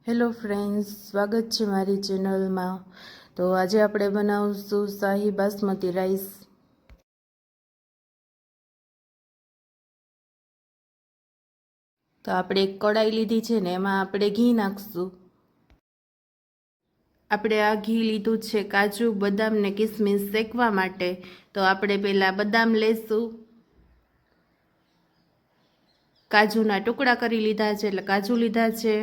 Hello friends, સ્વાગત છે મારી ચેનલમાં। તો આજે આપણે બનાવશું શાહી બાસમતી રાઈસ। તો આપણે એક કઢાઈ લીધી છે ને એમાં આપણે ઘી નાખશું। આપણે આ ઘી લીધું છે કાજુ બદામ ને કિસમિસ શેકવા માટે। તો આપણે પહેલાં બદામ લેશું, કાજુના ટુકડા કરી લીધા છે એટલે કાજુ લીધા છે।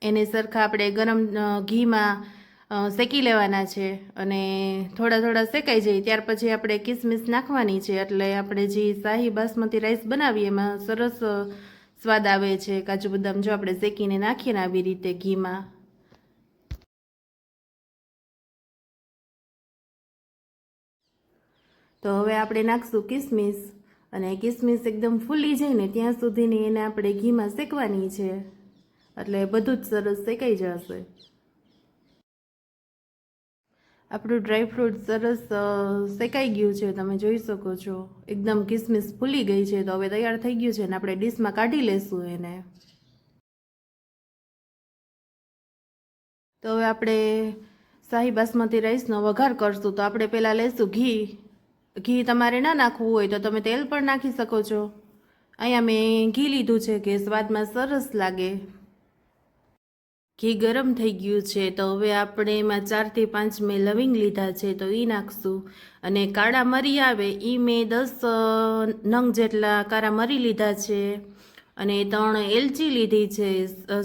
એને સરખા આપણે ગરમ ઘીમાં શેકી લેવાના છે અને થોડા થોડા શેકાઈ જાય ત્યાર પછી આપણે કિસમિસ નાખવાની છે, એટલે આપણે જે શાહી બાસમતી રાઈસ બનાવીએ એમાં સરસ સ્વાદ આવે છે। કાજુ બદામ જો આપણે શેકીને નાખીએ ને આવી રીતે ઘીમાં, તો હવે આપણે નાખશું કિસમિસ અને કિસમિસ એકદમ ફૂલી જાય ને ત્યાં સુધીની એને આપણે ઘીમાં શેકવાની છે, એટલે બધું જ સરસ શેકાઈ જશે। આપણું ડ્રાયફ્રૂટ સરસ શેકાઈ ગયું છે, તમે જોઈ શકો છો એકદમ કિસમિસ ફૂલી ગઈ છે। તો હવે તૈયાર થઈ ગયું છે ને આપણે ડીશમાં કાઢી લેશું એને। તો હવે આપણે શાહી બાસમતી રાઈસનો વઘાર કરશું। તો આપણે પહેલાં લેશું ઘી। ઘી તમારે ના નાખવું હોય તો તમે તેલ પણ નાખી શકો છો। અહીંયા મેં ઘી લીધું છે કે સ્વાદમાં સરસ લાગે। ઘી ગરમ થઈ ગયું છે તો હવે આપણે એમાં 4 થી 5 મેં લવિંગ લીધા છે તો એ નાખશું, અને કાળા મરી આવે એ મેં 10 નંગ જેટલા કાળા મરી લીધા છે, અને 3 એલચી લીધી છે,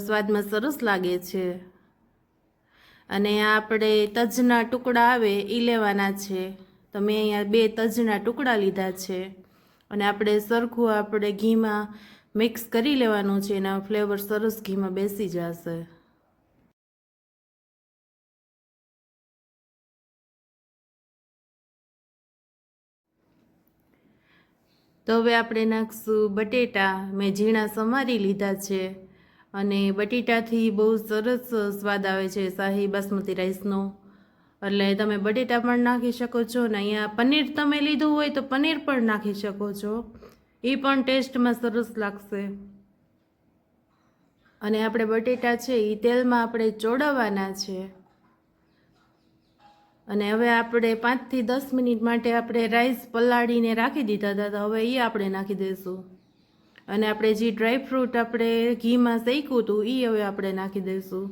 સ્વાદમાં સરસ લાગે છે। અને આપણે તજના ટુકડા આવે એ લેવાના છે, તો મેં અહીંયા 2 તજના ટુકડા લીધા છે, અને આપણે સરખું આપણે ઘીમાં મિક્સ કરી લેવાનું છે, એના ફ્લેવર સરસ ઘીમાં બેસી જશે। તો હવે આપણે નાખશું બટેટા। મેં ઝીણા સમારી લીધા છે, અને બટેટાથી બહુ સરસ સ્વાદ આવે છે શાહી બાસમતી રાઈસનો, એટલે તમે બટેટા પણ નાખી શકો છો ને અહીંયા પનીર તમે લીધું હોય તો પનીર પણ નાખી શકો છો, એ પણ ટેસ્ટમાં સરસ લાગશે। અને આપણે બટેટા છે એ તેલમાં આપણે ચોળવવાના છે, અને હવે આપણે 5 થી 10 મિનિટ માટે આપણે રાઈસ પલાળીને રાખી દીધા હતા, તો હવે એ આપણે નાખી દઈશું। અને આપણે જે ડ્રાયફ્રૂટ આપણે ઘીમાં શેક્યું હતું એ હવે આપણે નાખી દઈશું,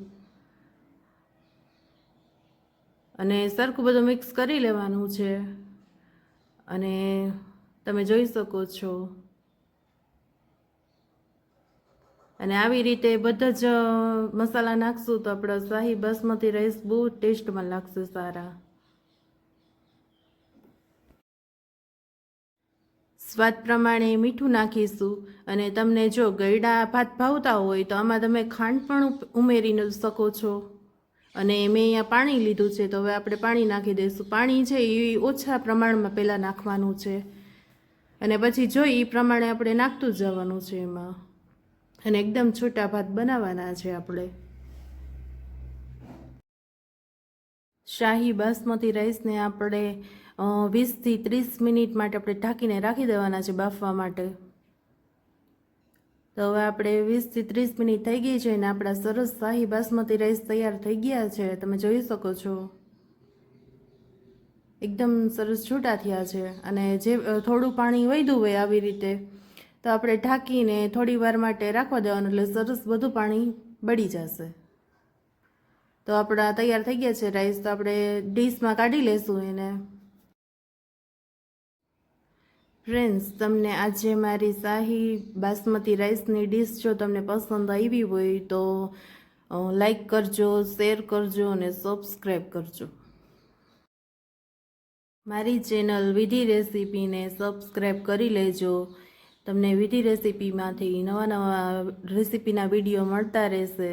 અને સરખું બધું મિક્સ કરી લેવાનું છે। અને તમે જોઈ શકો છો, અને આવી રીતે બધા જ મસાલા નાખશું તો આપણા શાહી બાસમતી રાઈસ બહુ ટેસ્ટમાં લાગશે સારા। સ્વાદ પ્રમાણે મીઠું નાખીશું, અને તમને જો ગળ્યા ભાત ભાવતા હોય તો આમાં તમે ખાંડ પણ ઉમેરી શકો છો, અને મેં અહીંયા પાણી લીધું છે તો હવે આપણે પાણી નાખી દઈશું। પાણી છે એ ઓછા પ્રમાણમાં પહેલાં નાખવાનું છે, અને પછી જોઈ એ પ્રમાણે આપણે નાખતું જ જવાનું છે એમાં, અને એકદમ છૂટા ભાત બનાવવાના છે આપણે। શાહી બાસમતી રાઈસને આપણે 20 થી 30 મિનિટ માટે આપણે ઢાંકીને રાખી દેવાના છે બાફવા માટે। તો હવે આપણે 20 થી 30 મિનિટ થઈ ગઈ છે, અને આપણા સરસ શાહી બાસમતી રાઈસ તૈયાર થઈ ગયા છે, તમે જોઈ શકો છો એકદમ સરસ છૂટા થયા છે। અને જે થોડું પાણી વધ્યું હોય આવી રીતે તો આપણે ઢાંકીને થોડી વાર માટે રાખવા દેવાનું, એટલે સરસ બધું પાણી બળી જશે। તો આપણા તૈયાર થઈ ગયા છે રાઈસ, તો આપણે ડીશમાં કાઢી લેશું એને। ફ્રેન્ડ્સ, તમને આજે મારી શાહી બાસમતી રાઈસની ડીશ જો તમને પસંદ આવી હોય તો લાઈક કરજો, શેર કરજો અને સબસ્ક્રાઈબ કરજો। મારી ચેનલ વિધિ રેસીપીને સબસ્ક્રાઈબ કરી લેજો, તમને વિધિ રેસીપીમાંથી નવા નવા રેસીપીના વિડીયો મળતા રહેશે।